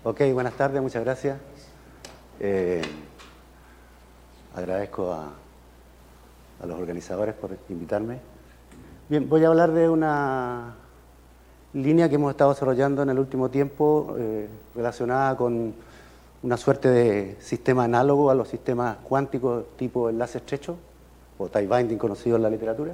Ok, buenas tardes, muchas gracias. Agradezco a los organizadores por invitarme. Bien, voy a hablar de una línea que hemos estado desarrollando en el último tiempo relacionada con una suerte de sistema análogo a los sistemas cuánticos tipo enlace estrecho, o tie binding conocido en la literatura.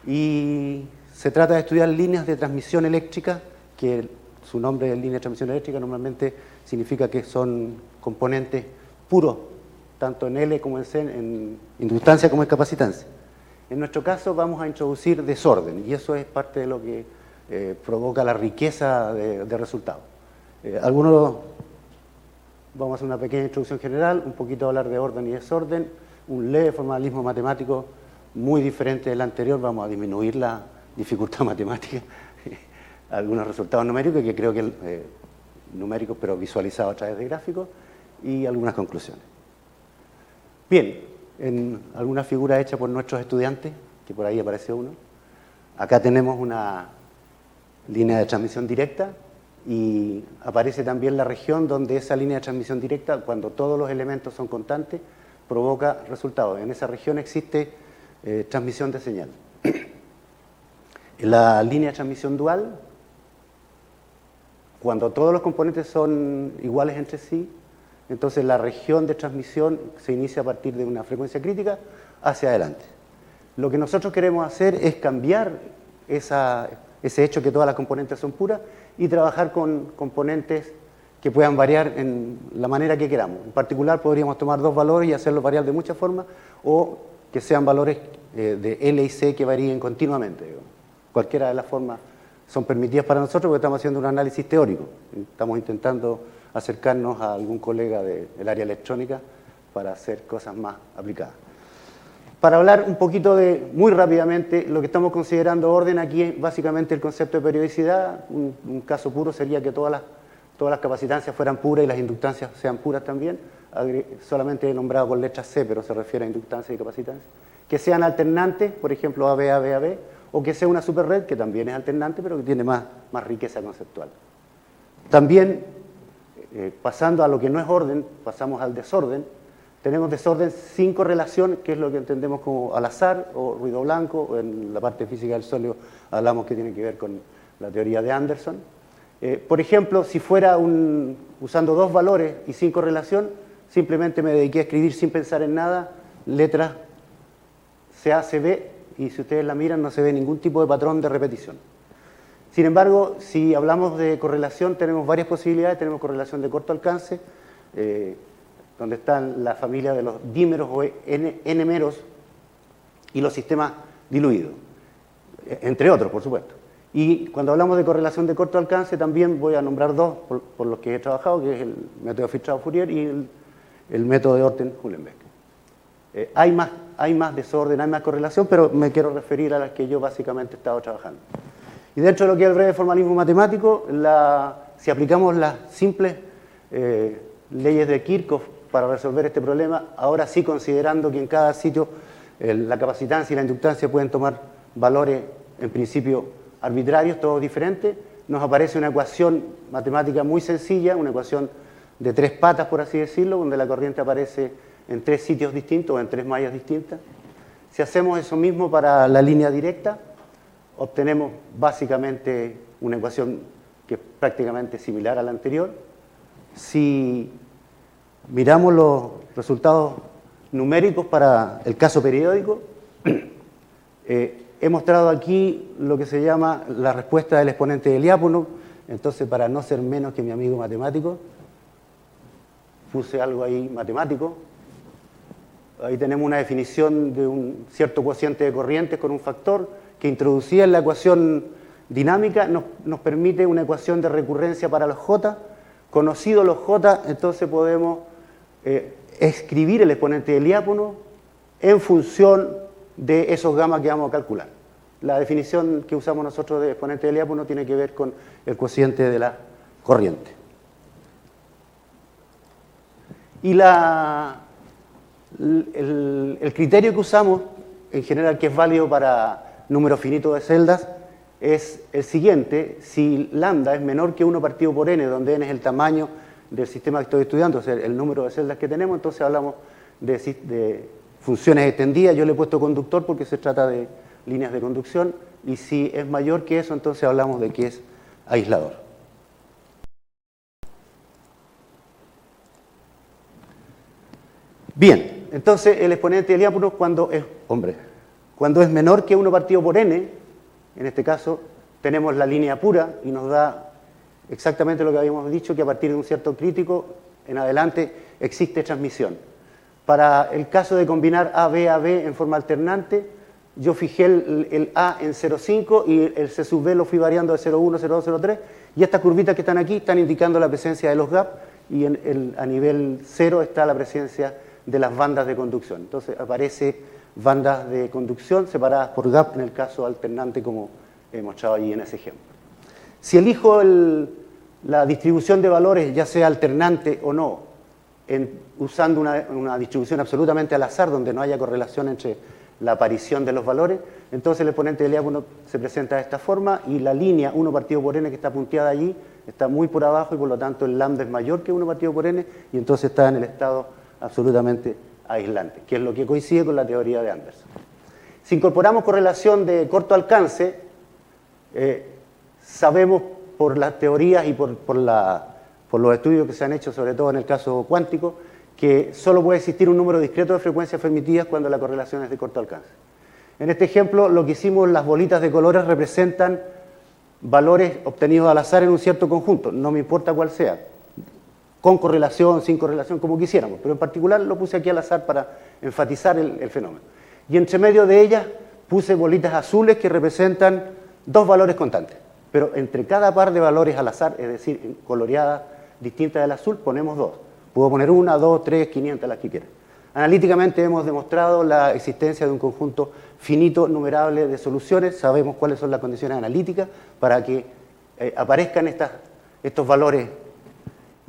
Y se trata de estudiar líneas de transmisión eléctrica, que su nombre de línea de transmisión eléctrica normalmente significa que son componentes puros, tanto en L como en C, en inductancia como en capacitancia. En nuestro caso vamos a introducir desorden, y eso es parte de lo que provoca la riqueza de resultados. Vamos a hacer una pequeña introducción general, un poquito hablar de orden y desorden, un leve formalismo matemático muy diferente del anterior, vamos a disminuir la dificultad matemática, algunos resultados numéricos, que creo que numéricos pero visualizados a través de gráficos, y algunas conclusiones. Bien, en alguna figura hecha por nuestros estudiantes, que por ahí aparece uno, acá tenemos una línea de transmisión directa, y aparece también la región donde esa línea de transmisión directa, cuando todos los elementos son constantes, provoca resultados. En esa región existe transmisión de señal. En la línea de transmisión dual, cuando todos los componentes son iguales entre sí, entonces la región de transmisión se inicia a partir de una frecuencia crítica hacia adelante. Lo que nosotros queremos hacer es cambiar ese hecho que todas las componentes son puras y trabajar con componentes que puedan variar en la manera que queramos. En particular podríamos tomar dos valores y hacerlos variar de muchas formas, o que sean valores de L y C que varíen continuamente, digamos. Cualquiera de las formas son permitidas para nosotros porque estamos haciendo un análisis teórico. Estamos intentando acercarnos a algún colega del área electrónica para hacer cosas más aplicadas. Para hablar un poquito muy rápidamente, lo que estamos considerando orden aquí es básicamente el concepto de periodicidad. Un caso puro sería que todas las capacitancias fueran puras y las inductancias sean puras también. Solamente he nombrado con letra C, pero se refiere a inductancia y capacitancia. Que sean alternantes, por ejemplo AB, AB, AB, o que sea una superred, que también es alternante, pero que tiene más riqueza conceptual. También, pasando a lo que no es orden, pasamos al desorden. Tenemos desorden sin correlación, que es lo que entendemos como al azar o ruido blanco, o en la parte física del sólido hablamos que tiene que ver con la teoría de Anderson. Por ejemplo, si fuera usando dos valores y sin correlación, simplemente me dediqué a escribir sin pensar en nada, letras CA, CB, y si ustedes la miran no se ve ningún tipo de patrón de repetición. Sin embargo, si hablamos de correlación, tenemos varias posibilidades. Tenemos correlación de corto alcance, donde están la familia de los dímeros o N-meros y los sistemas diluidos, entre otros, por supuesto. Y cuando hablamos de correlación de corto alcance, también voy a nombrar dos por los que he trabajado, que es el método de filtrado Fourier y el método de Orten-Uhlenbeck. Hay más desorden, hay más correlación, pero me quiero referir a las que yo básicamente he estado trabajando. Y dentro de lo que es el breve formalismo matemático, si aplicamos las simples leyes de Kirchhoff para resolver este problema, ahora sí considerando que en cada sitio la capacitancia y la inductancia pueden tomar valores en principio arbitrarios, todos diferentes, nos aparece una ecuación matemática muy sencilla, una ecuación de tres patas, por así decirlo, donde la corriente aparece en tres sitios distintos o en tres mallas distintas. Si hacemos eso mismo para la línea directa, obtenemos básicamente una ecuación que es prácticamente similar a la anterior. Si miramos los resultados numéricos para el caso periódico, he mostrado aquí lo que se llama la respuesta del exponente de Lyapunov. Entonces, para no ser menos que mi amigo matemático, puse algo ahí matemático. Ahí tenemos una definición de un cierto cociente de corrientes con un factor que introducida en la ecuación dinámica nos permite una ecuación de recurrencia para los J. Conocidos los J, entonces podemos escribir el exponente de Lyapunov en función de esos gamma que vamos a calcular. La definición que usamos nosotros de exponente de Lyapunov tiene que ver con el cociente de la corriente. Y el criterio que usamos, en general, que es válido para número finito de celdas, es el siguiente: si lambda es menor que 1 partido por n, donde n es el tamaño del sistema que estoy estudiando, o sea, el número de celdas que tenemos, entonces hablamos de funciones extendidas. Yo le he puesto conductor porque se trata de líneas de conducción, y si es mayor que eso, entonces hablamos de que es aislador. Bien, entonces el exponente de diápono cuando es menor que 1 partido por n, en este caso tenemos la línea pura y nos da exactamente lo que habíamos dicho, que a partir de un cierto crítico en adelante existe transmisión. Para el caso de combinar AB, AB en forma alternante, yo fijé el A en 0,5 y el C sub B lo fui variando de 0,1, 0,2, 0,3, y estas curvitas que están aquí están indicando la presencia de los gaps, y a nivel 0 está la presencia de las bandas de conducción. Entonces aparece bandas de conducción separadas por gap en el caso alternante, como he mostrado allí en ese ejemplo. Si elijo la distribución de valores, ya sea alternante o no, usando una distribución absolutamente al azar, donde no haya correlación entre la aparición de los valores, entonces el exponente del diápono se presenta de esta forma, y la línea 1 partido por n que está punteada allí está muy por abajo, y por lo tanto el lambda es mayor que 1 partido por n, y entonces está en el estado absolutamente aislante, que es lo que coincide con la teoría de Anderson. Si incorporamos correlación de corto alcance, sabemos por las teorías y por los estudios que se han hecho, sobre todo en el caso cuántico, que solo puede existir un número discreto de frecuencias permitidas cuando la correlación es de corto alcance. En este ejemplo, lo que hicimos, las bolitas de colores representan valores obtenidos al azar en un cierto conjunto, no me importa cuál sea, con correlación, sin correlación, como quisiéramos, pero en particular lo puse aquí al azar para enfatizar el fenómeno. Y entre medio de ellas puse bolitas azules que representan dos valores constantes, pero entre cada par de valores al azar, es decir, coloreadas distintas del azul, ponemos dos. Puedo poner 1, 2, 3, 500, las que quiera. Analíticamente hemos demostrado la existencia de un conjunto finito numerable de soluciones, sabemos cuáles son las condiciones analíticas para que aparezcan estos valores.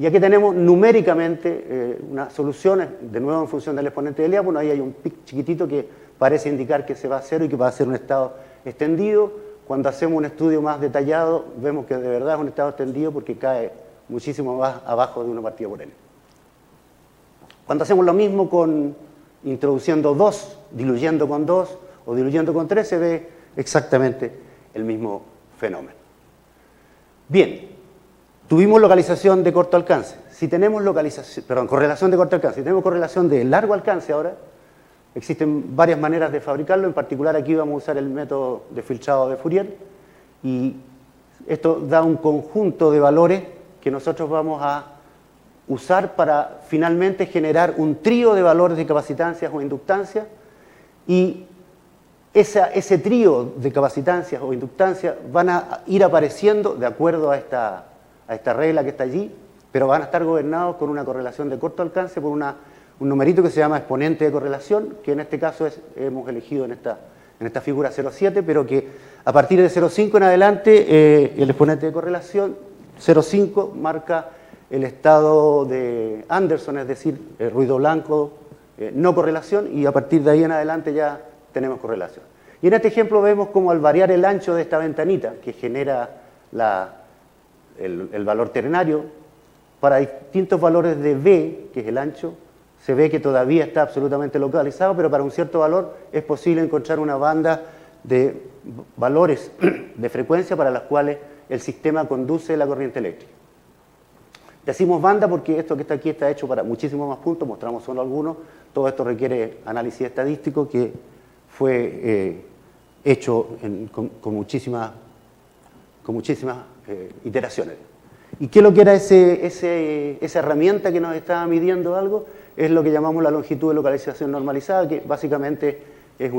Y aquí tenemos numéricamente una solución, de nuevo en función del exponente del diápono. Ahí hay un pic chiquitito que parece indicar que se va a cero y que va a ser un estado extendido. Cuando hacemos un estudio más detallado, vemos que de verdad es un estado extendido porque cae muchísimo más abajo de 1 partido por n. Cuando hacemos lo mismo introduciendo 2, diluyendo con 2 o diluyendo con 3, se ve exactamente el mismo fenómeno. Bien, tuvimos localización de corto alcance. Si tenemos correlación de corto alcance, si tenemos correlación de largo alcance ahora, existen varias maneras de fabricarlo. En particular aquí vamos a usar el método de filtrado de Fourier, y esto da un conjunto de valores que nosotros vamos a usar para finalmente generar un trío de valores de capacitancias o inductancias, y ese trío de capacitancias o inductancias van a ir apareciendo de acuerdo a esta regla que está allí, pero van a estar gobernados con una correlación de corto alcance por un numerito que se llama exponente de correlación, que en este caso hemos elegido en esta figura 0,7, pero que a partir de 0,5 en adelante el exponente de correlación 0,5 marca el estado de Anderson, es decir, el ruido blanco, no correlación, y a partir de ahí en adelante ya tenemos correlación. Y en este ejemplo vemos cómo al variar el ancho de esta ventanita que genera el valor ternario, para distintos valores de B, que es el ancho, se ve que todavía está absolutamente localizado, pero para un cierto valor es posible encontrar una banda de valores de frecuencia para las cuales el sistema conduce la corriente eléctrica. Decimos banda porque esto que está aquí está hecho para muchísimos más puntos, mostramos solo algunos. Todo esto requiere análisis estadístico que fue hecho con muchísimas iteraciones. ¿Y qué es lo que era esa herramienta que nos estaba midiendo algo? Es lo que llamamos la longitud de localización normalizada, que básicamente es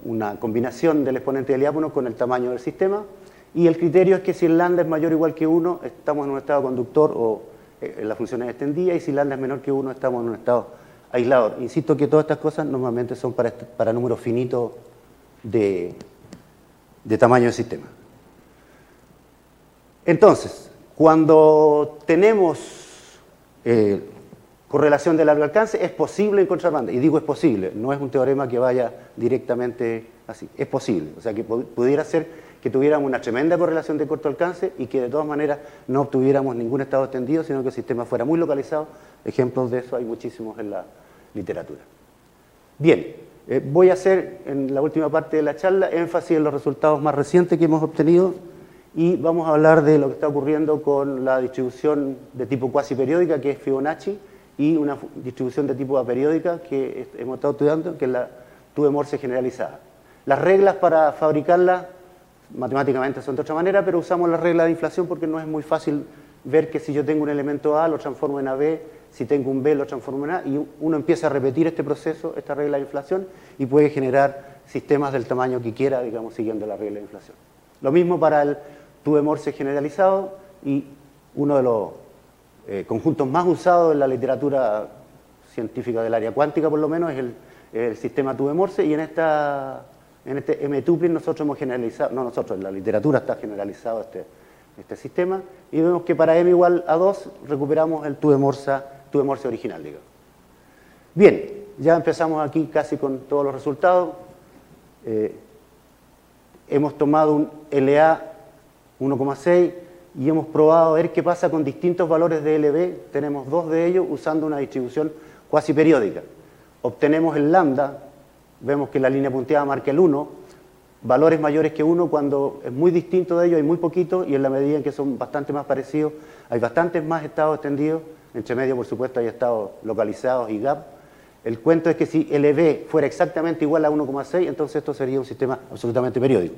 una combinación del exponente del diápono con el tamaño del sistema. Y el criterio es que si el lambda es mayor o igual que 1, estamos en un estado conductor o la función es extendida, y si lambda es menor que 1, estamos en un estado aislador. Insisto que todas estas cosas normalmente son para números finitos de tamaño del sistema. Entonces, cuando tenemos correlación de largo alcance, es posible encontrar bandas. Y digo es posible, no es un teorema que vaya directamente así. Es posible. O sea que pudiera ser que tuviéramos una tremenda correlación de corto alcance y que de todas maneras no obtuviéramos ningún estado extendido, sino que el sistema fuera muy localizado. Ejemplos de eso hay muchísimos en la literatura. Bien, voy a hacer en la última parte de la charla énfasis en los resultados más recientes que hemos obtenido y vamos a hablar de lo que está ocurriendo con la distribución de tipo cuasi periódica, que es Fibonacci, y una distribución de tipo aperiódica que hemos estado estudiando, que es la Tube-Morse generalizada. Las reglas para fabricarla matemáticamente son de otra manera, pero usamos la regla de inflación porque no es muy fácil ver que si yo tengo un elemento A lo transformo en AB, si tengo un B lo transformo en A, y uno empieza a repetir este proceso, esta regla de inflación, y puede generar sistemas del tamaño que quiera, digamos, siguiendo la regla de inflación. Lo mismo para el Tube-Morse generalizado, y uno de los conjuntos más usados en la literatura científica del área cuántica, por lo menos, es el sistema Tube-Morse, y en este M-tuple nosotros hemos generalizado, no nosotros, en la literatura está generalizado este sistema, y vemos que para m igual a 2 recuperamos el Tube-Morse original, digamos. Bien, ya empezamos aquí casi con todos los resultados. Hemos tomado un LA 1,6 y hemos probado a ver qué pasa con distintos valores de LB. Tenemos dos de ellos usando una distribución cuasi periódica. Obtenemos el lambda, vemos que la línea punteada marca el 1, valores mayores que 1 cuando es muy distinto de ellos, hay muy poquito, y en la medida en que son bastante más parecidos, hay bastantes más estados extendidos, entre medio por supuesto hay estados localizados y gap. El cuento es que si LB fuera exactamente igual a 1,6, entonces esto sería un sistema absolutamente periódico,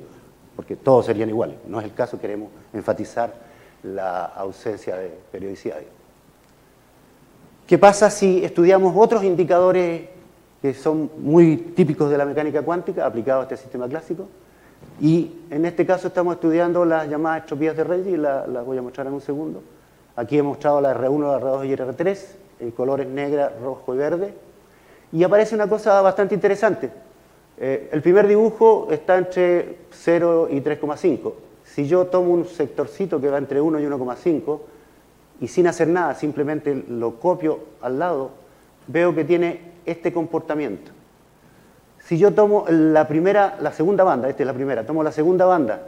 porque todos serían iguales. No es el caso, queremos enfatizar la ausencia de periodicidad. ¿Qué pasa si estudiamos otros indicadores que son muy típicos de la mecánica cuántica aplicados a este sistema clásico? Y en este caso estamos estudiando las llamadas entropías de Regge, y las voy a mostrar en un segundo. Aquí he mostrado la R1, la R2 y R3 en colores negra, rojo y verde. Y aparece una cosa bastante interesante. El primer dibujo está entre 0 y 3,5. Si yo tomo un sectorcito que va entre 1 y 1,5 y sin hacer nada, simplemente lo copio al lado, veo que tiene este comportamiento. Si yo tomo la segunda banda, esta es la primera, tomo la segunda banda,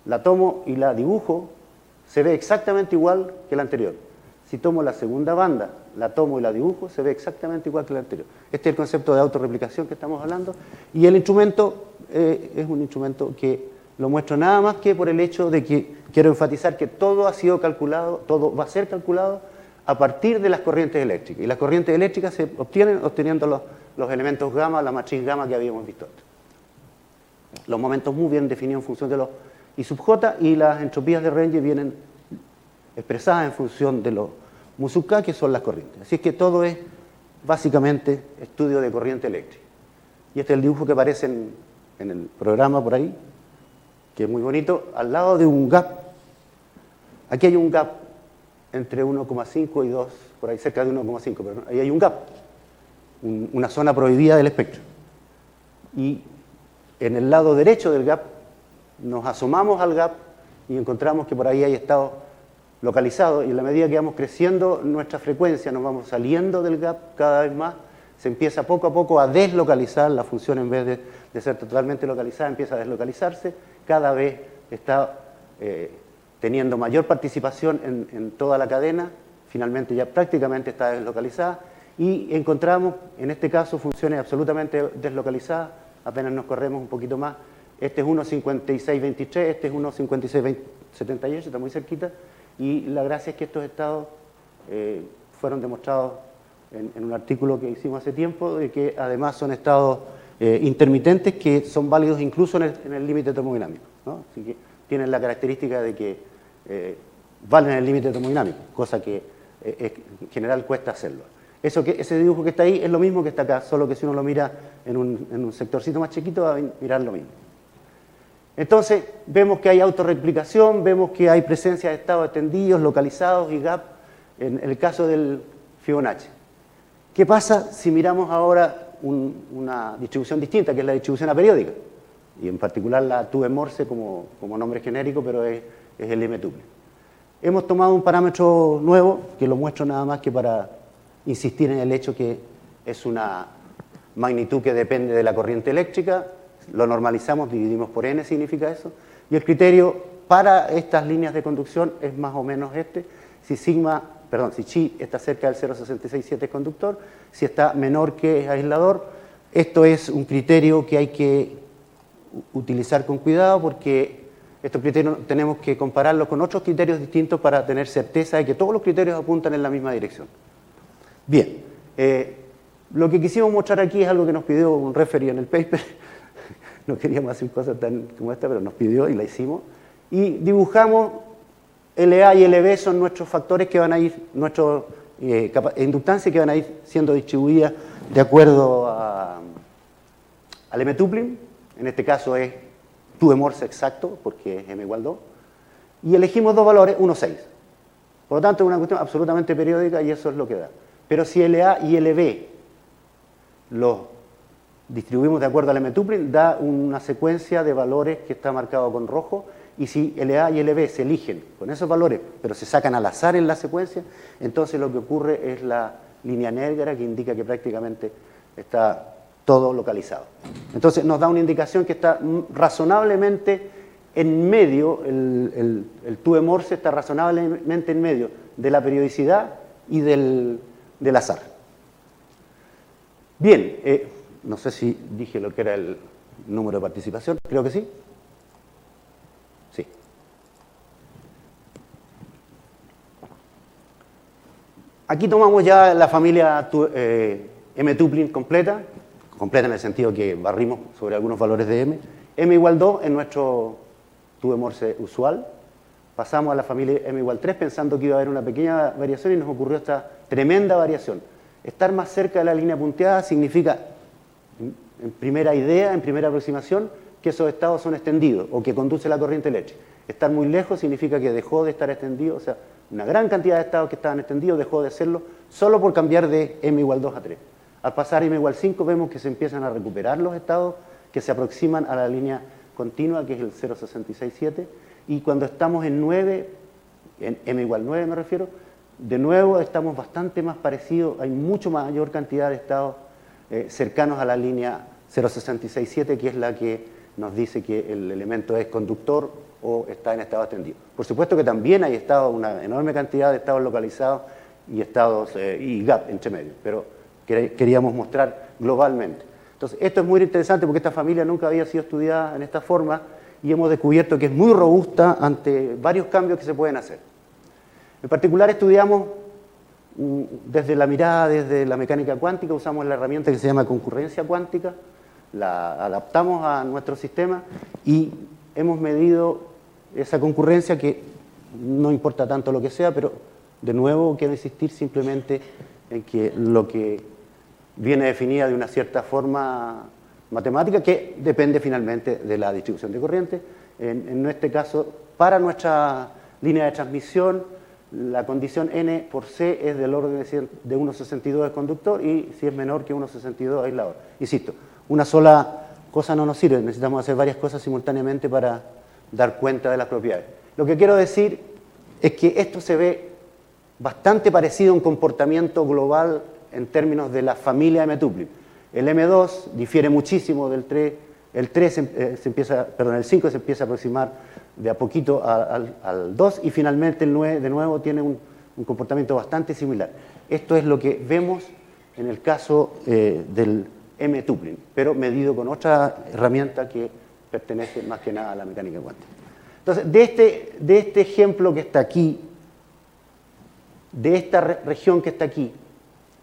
la tomo y la dibujo, se ve exactamente igual que la anterior. Si tomo la segunda banda, la tomo y la dibujo, se ve exactamente igual que la anterior. Este es el concepto de autorreplicación que estamos hablando, y el instrumento es un instrumento que lo muestro nada más que por el hecho de que quiero enfatizar que todo ha sido calculado, todo va a ser calculado a partir de las corrientes eléctricas. Y las corrientes eléctricas se obtienen obteniendo los elementos gamma, la matriz gamma que habíamos visto antes. Los momentos mu bien definidos en función de los I sub j, y las entropías de Regge vienen expresadas en función de los mu sub k, que son las corrientes. Así es que todo es básicamente estudio de corriente eléctrica. Y este es el dibujo que aparece en el programa por ahí, que es muy bonito, al lado de un gap. Aquí hay un gap entre 1,5 y 2, por ahí cerca de 1,5, pero ahí hay un gap, una zona prohibida del espectro. Y en el lado derecho del gap nos asomamos al gap y encontramos que por ahí hay estados localizados, y en la medida que vamos creciendo nuestra frecuencia, nos vamos saliendo del gap cada vez más, se empieza poco a poco a deslocalizar la función. En vez de ser totalmente localizada, empieza a deslocalizarse, cada vez está teniendo mayor participación en toda la cadena, finalmente ya prácticamente está deslocalizada, y encontramos, en este caso, funciones absolutamente deslocalizadas, apenas nos corremos un poquito más. Este es 1,5623, este es 1,5678, está muy cerquita, y la gracia es que estos estados fueron demostrados en un artículo que hicimos hace tiempo, de que además son estados intermitentes que son válidos incluso en el límite termodinámico, ¿no? Así que tienen la característica de que valen el límite termodinámico, cosa que en general cuesta hacerlo. Ese dibujo que está ahí es lo mismo que está acá, solo que si uno lo mira en un sectorcito más chiquito va a mirar lo mismo. Entonces vemos que hay autorreplicación, vemos que hay presencia de estados extendidos, localizados y gap en el caso del Fibonacci. ¿Qué pasa si miramos ahora una distribución distinta, que es la distribución aperiódica? Y en particular la Tube-Morse como nombre genérico, pero es el M-tuple. Hemos tomado un parámetro nuevo, que lo muestro nada más que para insistir en el hecho que es una magnitud que depende de la corriente eléctrica. Lo normalizamos, dividimos por n, significa eso. Y el criterio para estas líneas de conducción es más o menos este. Si chi está cerca del 0,667 es conductor, si está menor que es aislador. Esto es un criterio que hay que utilizar con cuidado porque estos criterios tenemos que compararlos con otros criterios distintos para tener certeza de que todos los criterios apuntan en la misma dirección. Bien, lo que quisimos mostrar aquí es algo que nos pidió un referee en el paper. No queríamos hacer cosas tan como esta, pero nos pidió y la hicimos. Y dibujamos LA y LB son nuestros factores que van a ir, nuestras inductancias que van a ir siendo distribuidas de acuerdo al M-tupling. En este caso es 2 Morse exacto, porque es M igual 2. Y elegimos dos valores, 1, 6. Por lo tanto, es una cuestión absolutamente periódica y eso es lo que da. Pero si LA y LB los distribuimos de acuerdo al M-tupling, da una secuencia de valores que está marcado con rojo. Y si LA y LB se eligen con esos valores, pero se sacan al azar en la secuencia, entonces lo que ocurre es la línea negra que indica que prácticamente está todo localizado. Entonces nos da una indicación que está razonablemente en medio, el 2 Morse está razonablemente en medio de la periodicidad y del azar. Bien, no sé si dije lo que era el número de participación, creo que sí. Sí. Aquí tomamos ya la familia M-tupling completa en el sentido que barrimos sobre algunos valores de M. M igual 2 en nuestro 2 Morse usual. Pasamos a la familia M igual 3 pensando que iba a haber una pequeña variación y nos ocurrió esta tremenda variación. Estar más cerca de la línea punteada significa, en primera idea, en primera aproximación, que esos estados son extendidos o que conduce la corriente eléctrica. Estar muy lejos significa que dejó de estar extendido, o sea, una gran cantidad de estados que estaban extendidos dejó de serlo solo por cambiar de M igual 2 a 3. Al pasar a M igual 5 vemos que se empiezan a recuperar los estados que se aproximan a la línea continua, que es el 0,667, y cuando estamos en 9, en M igual 9 me refiero, de nuevo estamos bastante más parecidos, hay mucho mayor cantidad de estados cercanos a la línea 0,667, que es la que nos dice que el elemento es conductor o está en estado extendido. Por supuesto que también hay estados, una enorme cantidad de estados localizados y estados y gap entre medio, pero queríamos mostrar globalmente. Entonces, esto es muy interesante porque esta familia nunca había sido estudiada en esta forma y hemos descubierto que es muy robusta ante varios cambios que se pueden hacer. En particular estudiamos desde la mirada, desde la mecánica cuántica, usamos la herramienta que se llama concurrencia cuántica, la adaptamos a nuestro sistema y hemos medido esa concurrencia que no importa tanto lo que sea, pero de nuevo quiero insistir simplemente en que lo que viene definida de una cierta forma matemática que depende finalmente de la distribución de corriente. En este caso, para nuestra línea de transmisión, la condición N por C es del orden de 1,62 de conductor y si es menor que 1,62 aislador. Insisto, una sola cosa no nos sirve, necesitamos hacer varias cosas simultáneamente para dar cuenta de las propiedades. Lo que quiero decir es que esto se ve bastante parecido a un comportamiento global en términos de la familia M-tupling. El M2 difiere muchísimo del 3, el 5 se empieza a aproximar de a poquito al 2 y finalmente el 9 de nuevo tiene un comportamiento bastante similar. Esto es lo que vemos en el caso del M-tupling, pero medido con otra herramienta que pertenece más que nada a la mecánica cuántica. Entonces, de este ejemplo que está aquí, de esta región que está aquí,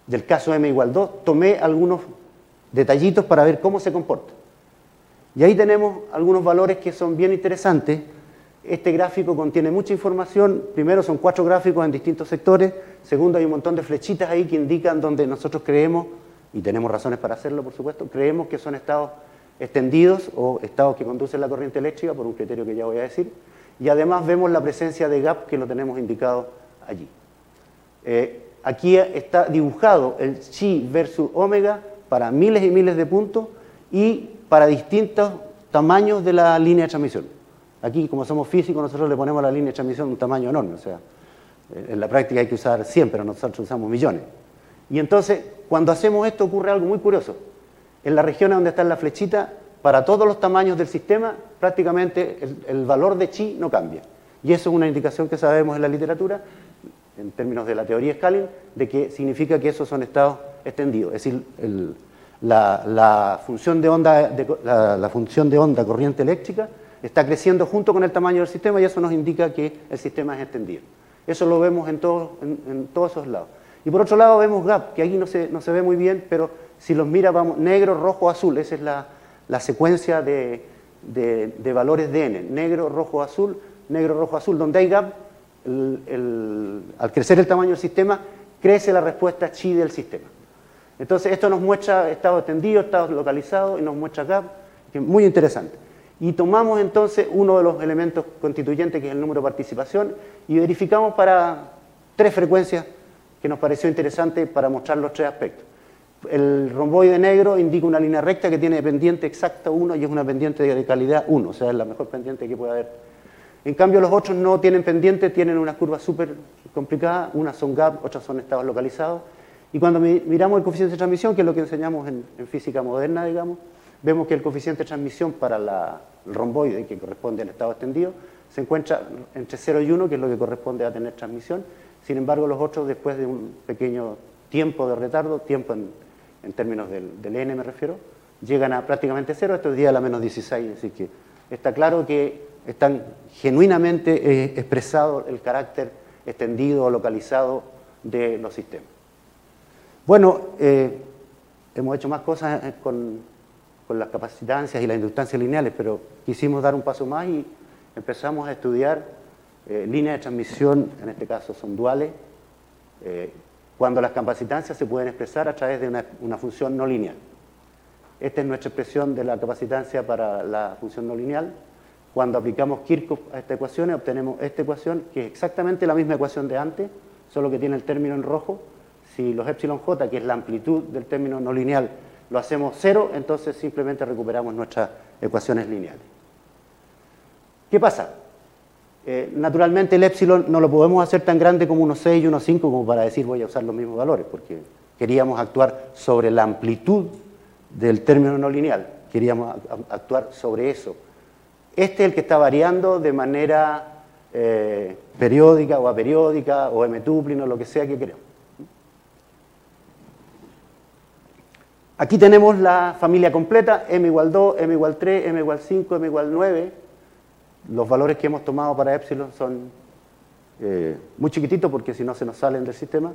del caso M igual 2, tomé algunos detallitos para ver cómo se comporta. Y ahí tenemos algunos valores que son bien interesantes. Este gráfico contiene mucha información. Primero, son 4 gráficos en distintos sectores. Segundo, hay un montón de flechitas ahí que indican donde nosotros creemos, y tenemos razones para hacerlo, por supuesto, creemos que son estados extendidos o estados que conducen la corriente eléctrica por un criterio que ya voy a decir. Y además vemos la presencia de gap que lo tenemos indicado allí. Aquí está dibujado el chi versus omega para miles y miles de puntos y para distintos tamaños de la línea de transmisión. Aquí, como somos físicos, nosotros le ponemos a la línea de transmisión un tamaño enorme. O sea, en la práctica hay que usar 100, pero nosotros usamos millones. Y entonces, cuando hacemos esto, ocurre algo muy curioso. En la región donde está la flechita, para todos los tamaños del sistema, prácticamente el valor de chi no cambia. Y eso es una indicación que sabemos en la literatura, en términos de la teoría Scaling, de que significa que esos son estados extendidos. Es decir, la función de onda corriente eléctrica está creciendo junto con el tamaño del sistema y eso nos indica que el sistema es extendido. Eso lo vemos en todos esos lados. Y por otro lado vemos gap, que aquí no se ve muy bien, pero si los mira, vamos, negro, rojo, azul. Esa es la secuencia de valores de n. Negro, rojo, azul, donde hay gap, al crecer el tamaño del sistema, crece la respuesta chi del sistema. Entonces, esto nos muestra estado extendido, estado localizado, y nos muestra gap, que es muy interesante. Y tomamos entonces uno de los elementos constituyentes, que es el número de participación, y verificamos para 3 frecuencias que nos pareció interesante para mostrar los 3 aspectos. El romboide negro indica una línea recta que tiene pendiente exacta 1 y es una pendiente de calidad 1, o sea, es la mejor pendiente que puede haber. En cambio, los otros no tienen pendiente, tienen unas curvas súper complicadas, unas son gap, otras son estados localizados. Y cuando miramos el coeficiente de transmisión, que es lo que enseñamos en física moderna, digamos, vemos que el coeficiente de transmisión para el romboide, que corresponde al estado extendido, se encuentra entre 0 y 1, que es lo que corresponde a tener transmisión. Sin embargo, los otros, después de un pequeño tiempo de retardo, tiempo en términos del n me refiero, llegan a prácticamente 0, esto es 10 a la menos 16, así que está claro que están genuinamente expresado el carácter extendido o localizado de los sistemas. Bueno, hemos hecho más cosas con las capacitancias y las inductancias lineales, pero quisimos dar un paso más y empezamos a estudiar líneas de transmisión, en este caso son duales, cuando las capacitancias se pueden expresar a través de una función no lineal. Esta es nuestra expresión de la capacitancia para la función no lineal. Cuando aplicamos Kirchhoff a esta ecuación, obtenemos esta ecuación, que es exactamente la misma ecuación de antes, solo que tiene el término en rojo. Si los epsilon j, que es la amplitud del término no lineal, lo hacemos 0, entonces simplemente recuperamos nuestras ecuaciones lineales. ¿Qué pasa? Naturalmente el epsilon no lo podemos hacer tan grande como 1,6 y 1,5 como para decir voy a usar los mismos valores, porque queríamos actuar sobre la amplitud del término no lineal, queríamos actuar sobre eso. Este es el que está variando de manera periódica o aperiódica o m-tuplin o lo que sea que queremos. Aquí tenemos la familia completa, m igual 2, m igual 3, m igual 5, m igual 9. Los valores que hemos tomado para epsilon son muy chiquititos porque si no se nos salen del sistema.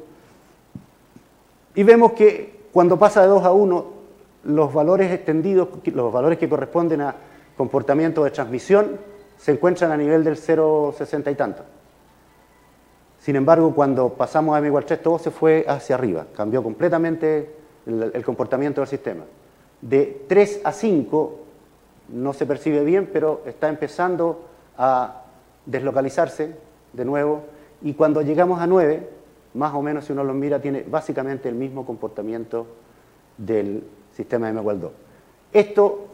Y vemos que cuando pasa de 2 a 1, los valores extendidos, los valores que corresponden a comportamiento de transmisión, se encuentran a nivel del 0,60 y tanto. Sin embargo, cuando pasamos a m igual 3, todo se fue hacia arriba, cambió completamente el comportamiento del sistema. De 3 a 5 no se percibe bien, pero está empezando a deslocalizarse de nuevo, y cuando llegamos a 9, más o menos si uno lo mira, tiene básicamente el mismo comportamiento del sistema m igual 2. Esto,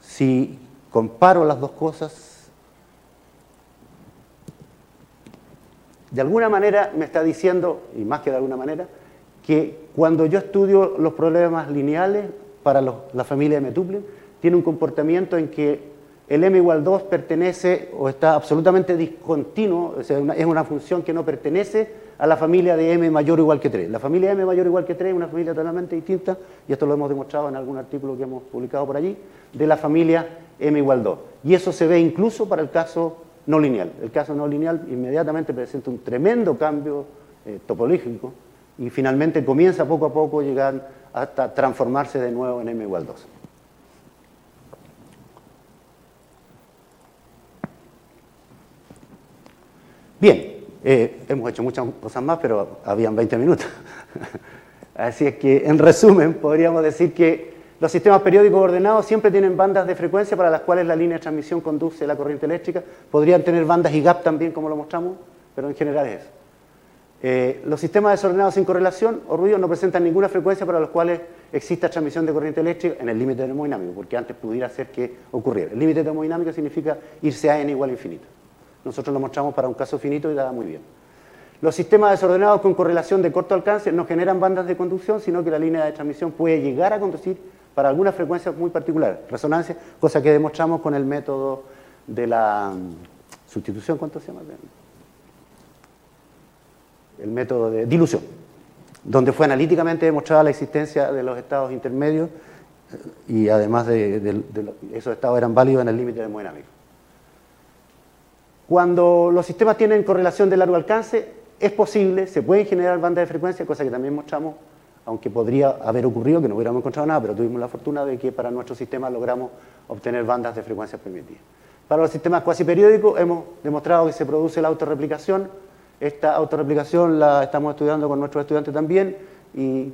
si comparo las dos cosas, de alguna manera me está diciendo, y más que de alguna manera, que cuando yo estudio los problemas lineales para la familia m-tuplin, tiene un comportamiento en que el m igual 2 pertenece o está absolutamente discontinuo, o sea, es una función que no pertenece a la familia de m mayor o igual que 3. La familia m mayor o igual que 3 es una familia totalmente distinta, y esto lo hemos demostrado en algún artículo que hemos publicado por allí, de la familia m igual 2. Y eso se ve incluso para el caso no lineal. El caso no lineal inmediatamente presenta un tremendo cambio topológico, y finalmente comienza poco a poco a llegar hasta transformarse de nuevo en m igual 2. Bien, hemos hecho muchas cosas más, pero habían 20 minutos. Así es que, en resumen, podríamos decir que los sistemas periódicos ordenados siempre tienen bandas de frecuencia para las cuales la línea de transmisión conduce la corriente eléctrica. Podrían tener bandas y gap también, como lo mostramos, pero en general es eso. Los sistemas desordenados sin correlación o ruido no presentan ninguna frecuencia para los cuales exista transmisión de corriente eléctrica en el límite termodinámico, porque antes pudiera ser que ocurriera. El límite termodinámico significa irse a n igual a infinito. Nosotros lo mostramos para un caso finito y da muy bien. Los sistemas desordenados con correlación de corto alcance no generan bandas de conducción, sino que la línea de transmisión puede llegar a conducir para algunas frecuencias muy particulares. Resonancia, cosa que demostramos con el método de la sustitución, ¿cuánto se llama? El método de dilución, donde fue analíticamente demostrada la existencia de los estados intermedios y además esos estados eran válidos en el límite termodinámico. Cuando los sistemas tienen correlación de largo alcance, es posible, se pueden generar bandas de frecuencia, cosa que también mostramos, aunque podría haber ocurrido que no hubiéramos encontrado nada, pero tuvimos la fortuna de que para nuestro sistema logramos obtener bandas de frecuencias permitidas. Para los sistemas cuasi periódicos hemos demostrado que se produce la autorreplicación. Esta autorreplicación la estamos estudiando con nuestros estudiantes también y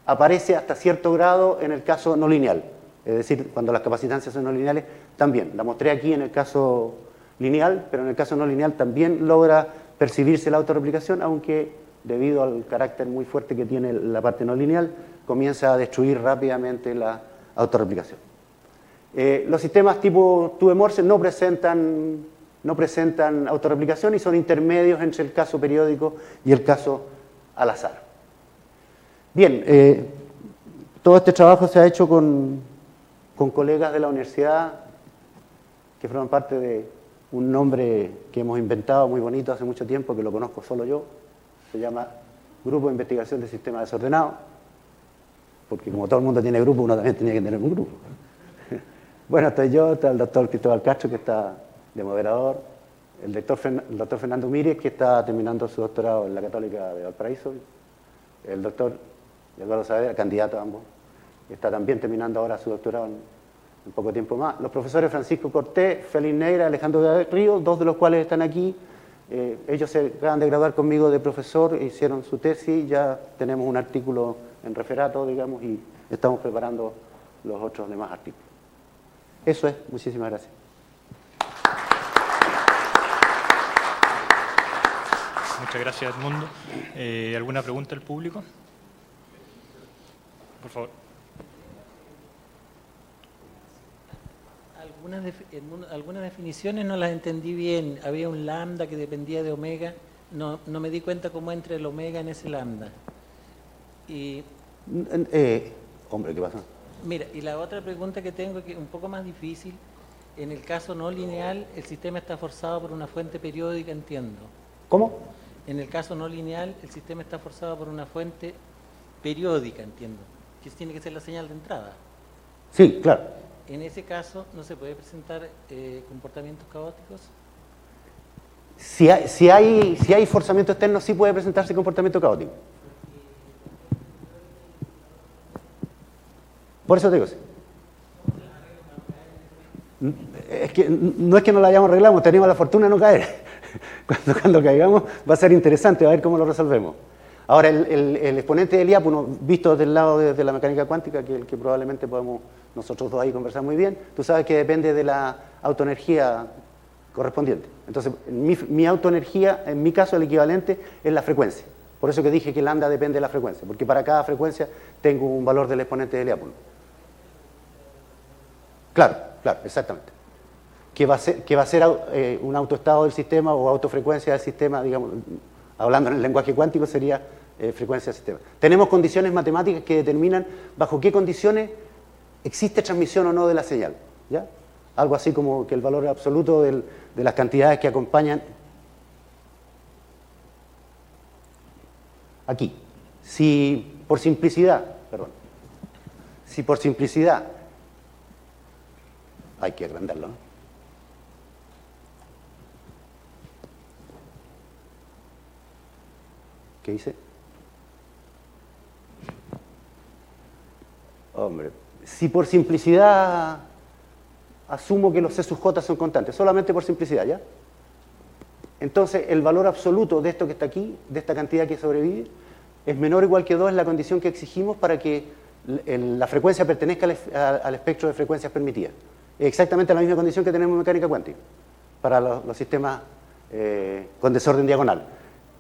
aparece hasta cierto grado en el caso no lineal. Es decir, cuando las capacitancias son no lineales, también. La mostré aquí en el caso lineal, pero en el caso no lineal también logra percibirse la autorreplicación, aunque debido al carácter muy fuerte que tiene la parte no lineal, comienza a destruir rápidamente la autorreplicación. Los sistemas tipo Tube-Morse no presentan autorreplicación y son intermedios entre el caso periódico y el caso al azar. Bien, todo este trabajo se ha hecho con colegas de la universidad que forman parte de un nombre que hemos inventado muy bonito hace mucho tiempo, que lo conozco solo yo. Se llama Grupo de Investigación de Sistemas Desordenados, porque como todo el mundo tiene grupo, uno también tenía que tener un grupo. Bueno, estoy yo, está el doctor Cristóbal Castro, que está de moderador, el doctor Fernando Mírez, que está terminando su doctorado en la Católica de Valparaíso, el doctor Eduardo Saavedra, candidato a ambos, que está también terminando ahora su doctorado en poco tiempo más. Los profesores Francisco Cortés, Félix Negra, Alejandro Ríos, dos de los cuales están aquí. Ellos se acaban de graduar conmigo de profesor, hicieron su tesis, ya tenemos un artículo en referato, digamos, y estamos preparando los otros demás artículos. Eso es, muchísimas gracias. Muchas gracias, Edmundo. ¿Alguna pregunta del público? Por favor. Algunas definiciones no las entendí bien. Había un lambda que dependía de omega. No me di cuenta cómo entra el omega en ese lambda. Y, hombre, ¿qué pasa? mira, y la otra pregunta que tengo, que es un poco más difícil, en el caso no lineal, el sistema está forzado por una fuente periódica, entiendo. ¿Cómo? En el caso no lineal, el sistema está forzado por una fuente periódica, entiendo, que tiene que ser la señal de entrada. Sí, claro. En ese caso, ¿no se puede presentar comportamientos caóticos? Si hay forzamiento externo, sí puede presentarse comportamiento caótico. Por eso te digo. Es que no es que no la hayamos arreglado, tenemos la fortuna de no caer. Cuando caigamos va a ser interesante, a ver cómo lo resolvemos. Ahora, el exponente del IAPU, visto desde el lado de la mecánica cuántica, que probablemente podemos nosotros dos ahí conversar muy bien, tú sabes que depende de la autoenergía correspondiente. Entonces, mi autoenergía, en mi caso, el equivalente es la frecuencia. Por eso que dije que lambda depende de la frecuencia, porque para cada frecuencia tengo un valor del exponente del IAPU. Claro, exactamente. Que va a ser un autoestado del sistema o autofrecuencia del sistema, digamos, hablando en el lenguaje cuántico, sería frecuencia del sistema. Tenemos condiciones matemáticas que determinan bajo qué condiciones existe transmisión o no de la señal, ¿ya? Algo así como que el valor absoluto de las cantidades que acompañan aquí. Si por simplicidad, hay que agrandarlo, ¿no? ¿Qué hice? Hombre, si por simplicidad asumo que los C sub J son constantes, solamente por simplicidad, ¿ya? Entonces, el valor absoluto de esto que está aquí, de esta cantidad que sobrevive, es menor o igual que 2 en la condición que exigimos para que la frecuencia pertenezca al espectro de frecuencias permitidas. Es exactamente la misma condición que tenemos en mecánica cuántica para los sistemas con desorden diagonal.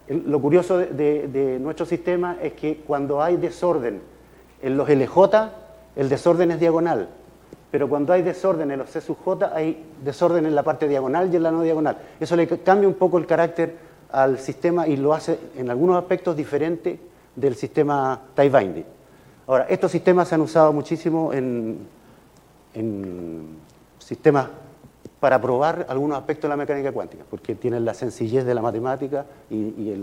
Lo curioso de nuestro sistema es que cuando hay desorden en los LJ, el desorden es diagonal, pero cuando hay desorden en los C sub J, hay desorden en la parte diagonal y en la no diagonal. Eso le cambia un poco el carácter al sistema y lo hace en algunos aspectos diferente del sistema tie binding. Ahora, estos sistemas se han usado muchísimo en sistemas para probar algunos aspectos de la mecánica cuántica, porque tienen la sencillez de la matemática y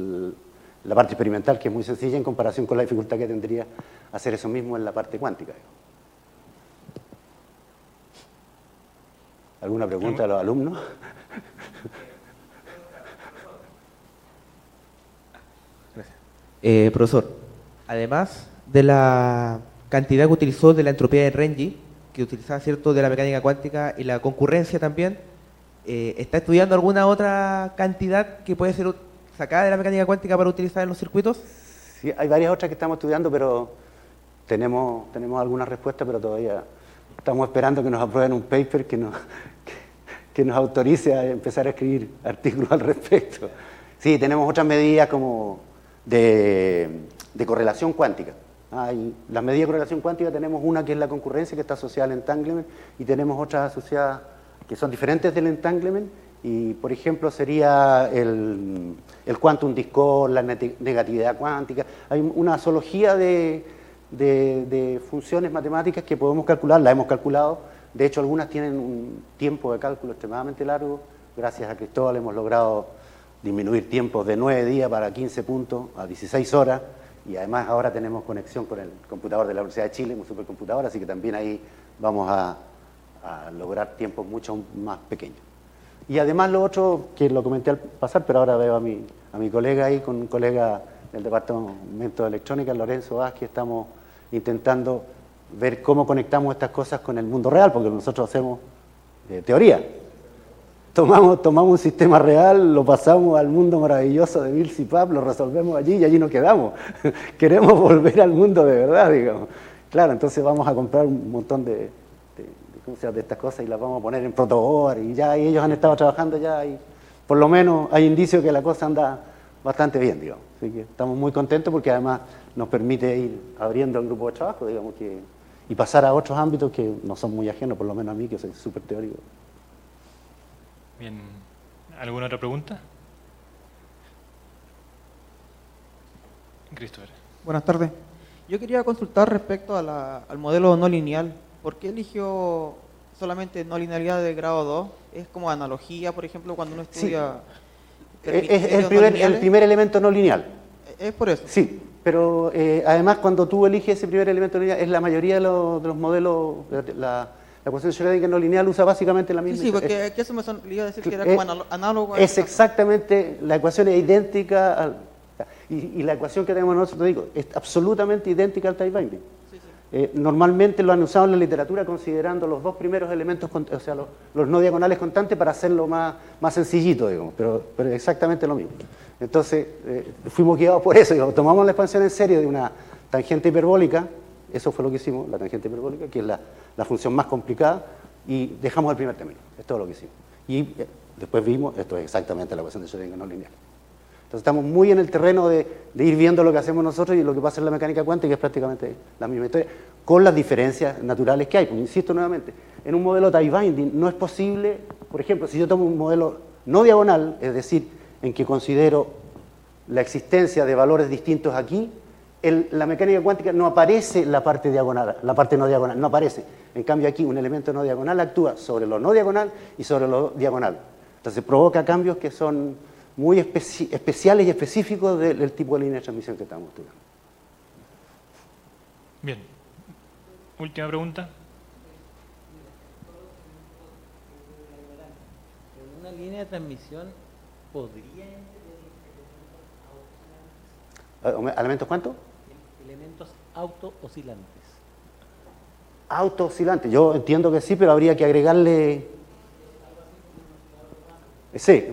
la parte experimental, que es muy sencilla en comparación con la dificultad que tendría hacer eso mismo en la parte cuántica. ¿Alguna pregunta de los alumnos? Profesor, además de la cantidad que utilizó de la entropía de Renyi, que utilizaba cierto de la mecánica cuántica y la concurrencia también, ¿está estudiando alguna otra cantidad que puede ser sacada de la mecánica cuántica para utilizar en los circuitos? Sí, hay varias otras que estamos estudiando, pero tenemos algunas respuestas, pero todavía estamos esperando que nos aprueben un paper que nos autorice a empezar a escribir artículos al respecto. Sí, tenemos otras medidas como de correlación cuántica. Las medidas de correlación cuántica tenemos una que es la concurrencia, que está asociada al entanglement, y tenemos otras asociadas que son diferentes del entanglement, y por ejemplo sería el quantum discord, la negatividad cuántica. Hay una zoología de funciones matemáticas que podemos calcular, las hemos calculado. De hecho, algunas tienen un tiempo de cálculo extremadamente largo. Gracias a Cristóbal hemos logrado disminuir tiempos de 9 días para 15 puntos a 16 horas, y además ahora tenemos conexión con el computador de la Universidad de Chile, un supercomputador, así que también ahí vamos a lograr tiempos mucho más pequeños. Y además lo otro, que lo comenté al pasar, pero ahora veo a mi colega ahí, con un colega del Departamento de Electrónica, Lorenzo Vázquez, estamos intentando ver cómo conectamos estas cosas con el mundo real, porque nosotros hacemos teoría. Tomamos un sistema real, lo pasamos al mundo maravilloso de Mills y Papp, lo resolvemos allí y allí nos quedamos. Queremos volver al mundo de verdad, digamos. Claro, entonces vamos a comprar un montón de estas cosas y las vamos a poner en protoboard, y ya ellos han estado trabajando ya, y por lo menos hay indicios que la cosa anda bastante bien, digamos. Así que estamos muy contentos porque además nos permite ir abriendo el grupo de trabajo, digamos, y pasar a otros ámbitos que no son muy ajenos, por lo menos a mí, que soy súper teórico. Bien, ¿alguna otra pregunta? Christopher. Buenas tardes. Yo quería consultar respecto al modelo no lineal. ¿Por qué eligió solamente no linealidad de grado 2? ¿Es como analogía, por ejemplo, cuando uno estudia... Sí. Es el primer elemento no lineal. ¿Es por eso? Sí, pero además cuando tú eliges ese primer elemento no lineal, es la mayoría de los modelos, la ecuación de Schrödinger no lineal usa básicamente la misma. Sí, porque eso me iba a decir que era como análogo a... Es exactamente, la ecuación es idéntica, y la ecuación que tenemos nosotros, te digo, es absolutamente idéntica al time binding. Normalmente lo han usado en la literatura considerando los dos primeros elementos, o sea, los no diagonales constantes, para hacerlo más sencillito, digamos, pero es exactamente lo mismo. Entonces, fuimos guiados por eso, digamos, tomamos la expansión en serio de una tangente hiperbólica, eso fue lo que hicimos, la tangente hiperbólica, que es la función más complicada, y dejamos el primer término, es todo lo que hicimos. Y después vimos, esto es exactamente la ecuación de Schrödinger no lineal. Entonces estamos muy en el terreno de ir viendo lo que hacemos nosotros y lo que pasa en la mecánica cuántica, es prácticamente la misma historia, con las diferencias naturales que hay. Pues, insisto nuevamente, en un modelo time binding no es posible, por ejemplo, si yo tomo un modelo no diagonal, es decir, en que considero la existencia de valores distintos aquí, la mecánica cuántica no aparece la parte diagonal, la parte no diagonal, no aparece. En cambio aquí un elemento no diagonal actúa sobre lo no diagonal y sobre lo diagonal. Entonces provoca cambios que son muy especiales y específicos del tipo de línea de transmisión que estamos estudiando. Bien. Última pregunta. En una línea de transmisión podría ¿Elementos cuántos? elementos auto-oscilantes. Auto-oscilantes. Yo entiendo que sí, pero habría que agregarle... Sí,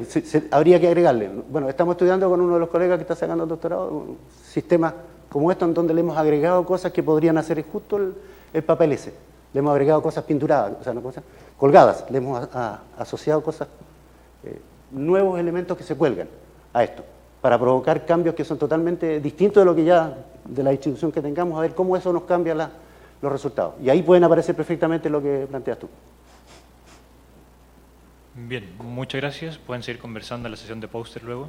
habría que agregarle. Bueno, estamos estudiando con uno de los colegas que está sacando el doctorado sistemas como estos, en donde le hemos agregado cosas que podrían hacer justo el papel ese. Le hemos agregado cosas pinturadas, o sea, no cosas colgadas. Le hemos asociado cosas, nuevos elementos que se cuelgan a esto, para provocar cambios que son totalmente distintos de lo que ya, de la distribución que tengamos, a ver cómo eso nos cambia los resultados. Y ahí pueden aparecer perfectamente lo que planteas tú. Bien, muchas gracias. Pueden seguir conversando en la sesión de póster luego.